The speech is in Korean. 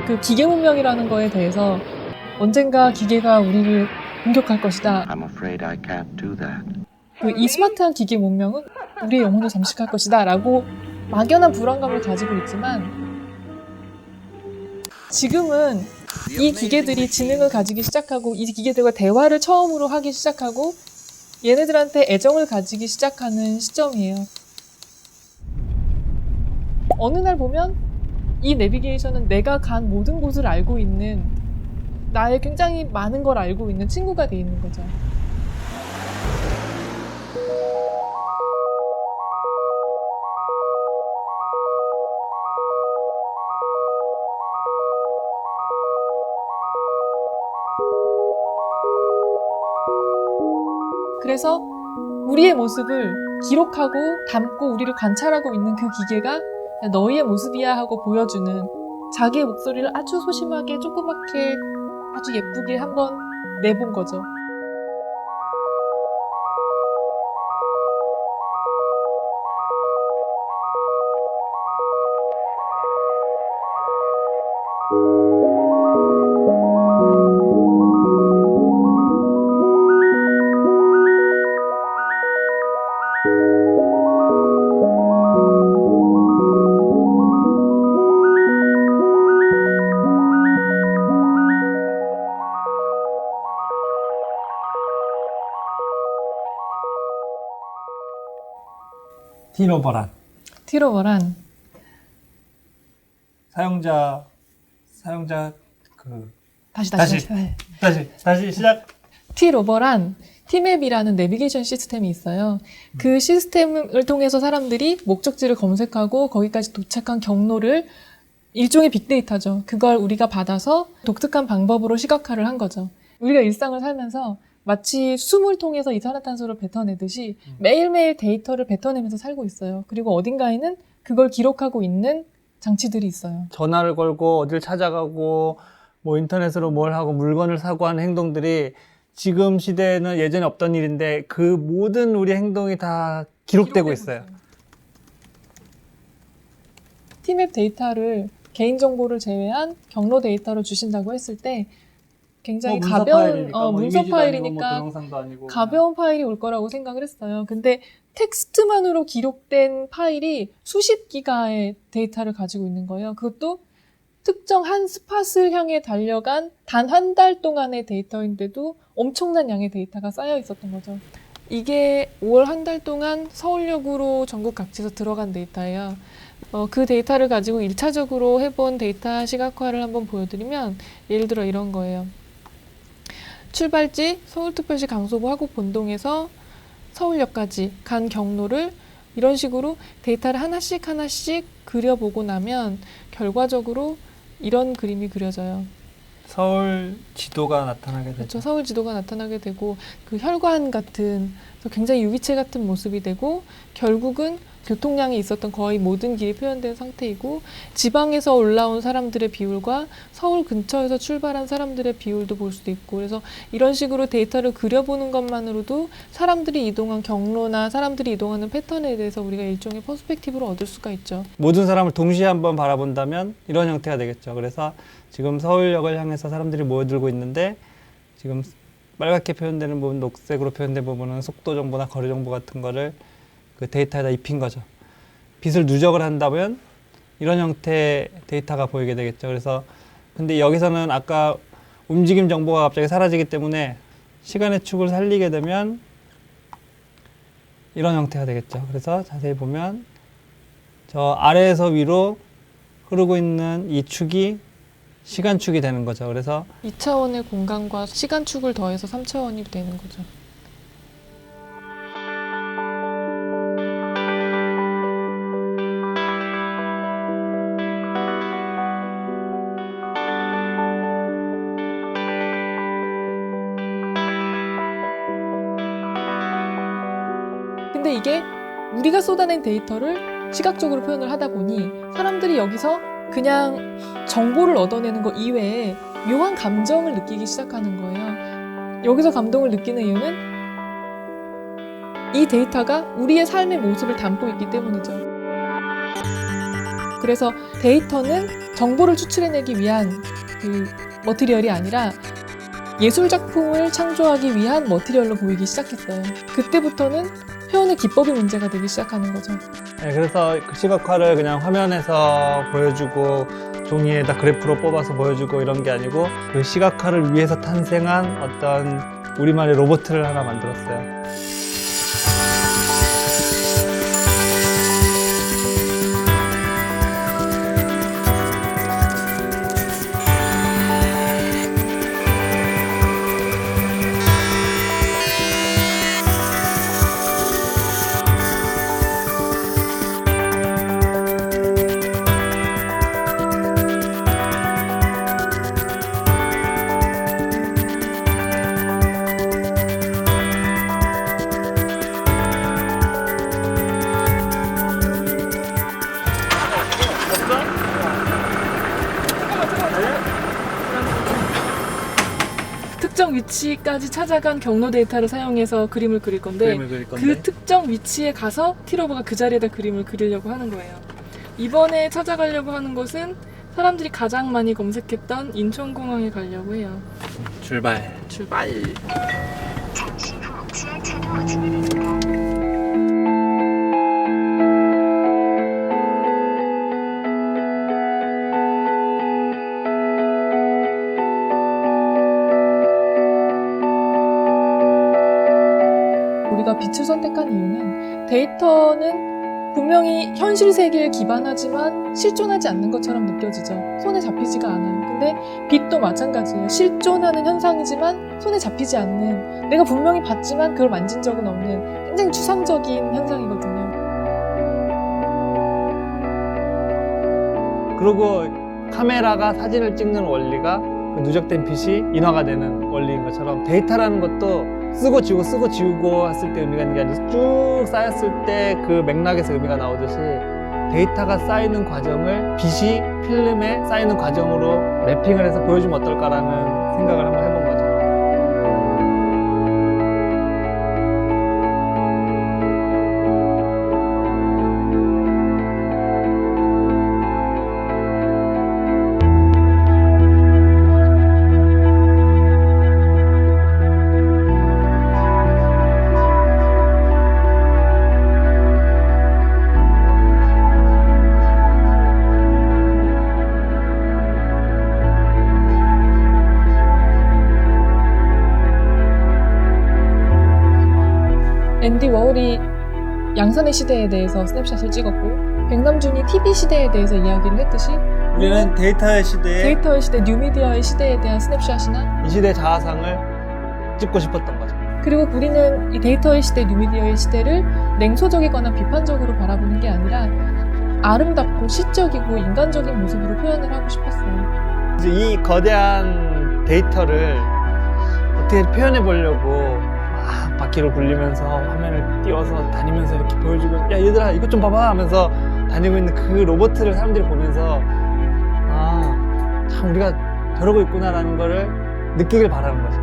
그 기계 문명이라는 거에 대해서 언젠가 기계가 우리를 공격할 것이다. I'm afraid I can't do that. 이 스마트한 기계 문명은 우리의 영혼을 잠식할 것이다 라고 막연한 불안감을 가지고 있지만 지금은 이 기계들이 지능을 가지기 시작하고 이 기계들과 대화를 처음으로 하기 시작하고 얘네들한테 애정을 가지기 시작하는 시점이에요. 어느 날 보면 이 내비게이션은 내가 간 모든 곳을 알고 있는 나의 굉장히 많은 걸 알고 있는 친구가 돼 있는 거죠. 그래서 우리의 모습을 기록하고 담고 우리를 관찰하고 있는 그 기계가 너희의 모습이야 하고 보여주는 자기의 목소리를 아주 소심하게 조그맣게 아주 예쁘게 한번 내본 거죠. 티로버란 사용자 다시 시작. 티로버란 티맵이라는 내비게이션 시스템이 있어요. 그 시스템을 통해서 사람들이 목적지를 검색하고 거기까지 도착한 경로를 일종의 빅데이터죠. 그걸 우리가 받아서 독특한 방법으로 시각화를 한 거죠. 우리가 일상을 살면서 마치 숨을 통해서 이산화탄소를 뱉어내듯이 매일매일 데이터를 뱉어내면서 살고 있어요. 그리고 어딘가에는 그걸 기록하고 있는 장치들이 있어요. 전화를 걸고 어딜 찾아가고 뭐 인터넷으로 뭘 하고 물건을 사고 하는 행동들이 지금 시대에는 예전에 없던 일인데 그 모든 우리 행동이 다 기록되고 있어요. 티맵 데이터를 개인정보를 제외한 경로 데이터로 주신다고 했을 때 굉장히 가벼운 문서 파일이니까 가벼운 파일이 올 거라고 생각을 했어요. 근데 텍스트만으로 기록된 파일이 수십 기가의 데이터를 가지고 있는 거예요. 그것도 특정 한 스팟을 향해 달려간 단 한 달 동안의 데이터인데도 엄청난 양의 데이터가 쌓여 있었던 거죠. 이게 5월 한 달 동안 서울역으로 전국 각지에서 들어간 데이터예요. 그 데이터를 가지고 1차적으로 해본 데이터 시각화를 한번 보여드리면 예를 들어 이런 거예요. 출발지 서울특별시 강서구 화곡 본동에서 서울역까지 간 경로를 이런 식으로 데이터를 하나씩 그려보고 나면 결과적으로 이런 그림이 그려져요. 서울 지도가 나타나게 되죠. 그렇죠. 서울 지도가 나타나게 되고 그 혈관 같은 굉장히 유기체 같은 모습이 되고 결국은 교통량이 있었던 거의 모든 길이 표현된 상태이고 지방에서 올라온 사람들의 비율과 서울 근처에서 출발한 사람들의 비율도 볼 수도 있고 그래서 이런 식으로 데이터를 그려보는 것만으로도 사람들이 이동한 경로나 사람들이 이동하는 패턴에 대해서 우리가 일종의 퍼스펙티브를 얻을 수가 있죠. 모든 사람을 동시에 한번 바라본다면 이런 형태가 되겠죠. 그래서 지금 서울역을 향해서 사람들이 모여들고 있는데 지금 빨갛게 표현되는 부분, 녹색으로 표현된 부분은 속도 정보나 거리 정보 같은 거를 그 데이터에다 입힌 거죠. 빛을 누적을 한다면 이런 형태의 데이터가 보이게 되겠죠. 그래서 근데 여기서는 아까 움직임 정보가 갑자기 사라지기 때문에 시간의 축을 살리게 되면 이런 형태가 되겠죠. 그래서 자세히 보면 저 아래에서 위로 흐르고 있는 이 축이 시간축이 되는 거죠. 그래서 2차원의 공간과 시간축을 더해서 3차원이 되는 거죠. 근데 이게 우리가 쏟아낸 데이터를 시각적으로 표현을 하다 보니 사람들이 여기서 그냥 정보를 얻어내는 것 이외에 묘한 감정을 느끼기 시작하는 거예요. 여기서 감동을 느끼는 이유는 이 데이터가 우리의 삶의 모습을 담고 있기 때문이죠. 그래서 데이터는 정보를 추출해내기 위한 그 머티리얼이 아니라 예술 작품을 창조하기 위한 머티리얼로 보이기 시작했어요. 그때부터는 표현의 기법이 문제가 되기 시작하는 거죠. 네, 그래서 그 시각화를 그냥 화면에서 보여주고 종이에다 그래프로 뽑아서 보여주고 이런 게 아니고 그 시각화를 위해서 탄생한 어떤 우리만의 로봇을 하나 만들었어요. 특정 위치까지 찾아간 경로 데이터를 사용해서 그림을 그릴 건데 그 특정 위치에 가서 티로버가 그 자리에다 그림을 그리려고 하는 거예요. 이번에 찾아가려고 하는 곳은 사람들이 가장 많이 검색했던 인천공항에 가려고 해요. 출발. 잠시 후 지하차도 진입입니다. 우리가 빛을 선택한 이유는 데이터는 분명히 현실 세계에 기반하지만 실존하지 않는 것처럼 느껴지죠. 손에 잡히지가 않아요. 근데 빛도 마찬가지예요. 실존하는 현상이지만 손에 잡히지 않는, 내가 분명히 봤지만 그걸 만진 적은 없는 굉장히 추상적인 현상이거든요. 그리고 카메라가 사진을 찍는 원리가 그 누적된 빛이 인화가 되는 원리인 것처럼 데이터라는 것도 쓰고 지우고 했을 때 의미가 있는 게 아니라 쭉 쌓였을 때 그 맥락에서 의미가 나오듯이 데이터가 쌓이는 과정을 빛이 필름에 쌓이는 과정으로 랩핑을 해서 보여주면 어떨까라는 생각을 한번 해본 거죠. 앤디 워홀이 양산의 시대에 대해서 스냅샷을 찍었고 백남준이 TV 시대에 대해서 이야기를 했듯이 우리는 데이터의 시대에 뉴미디어의 시대에 대한 스냅샷이나 이 시대의 자아상을 찍고 싶었던 거죠. 그리고 우리는 이 데이터의 시대, 뉴미디어의 시대를 냉소적이거나 비판적으로 바라보는 게 아니라 아름답고 시적이고 인간적인 모습으로 표현을 하고 싶었어요. 이제 이 거대한 데이터를 어떻게 표현해 보려고 막 바퀴를 굴리면서 화면을 띄워서 다니면서 이렇게 보여주고, 야 얘들아 이것 좀 봐봐 하면서 다니고 있는 그 로봇을 사람들이 보면서 아, 참 우리가 저러고 있구나라는 거를 느끼길 바라는 거죠.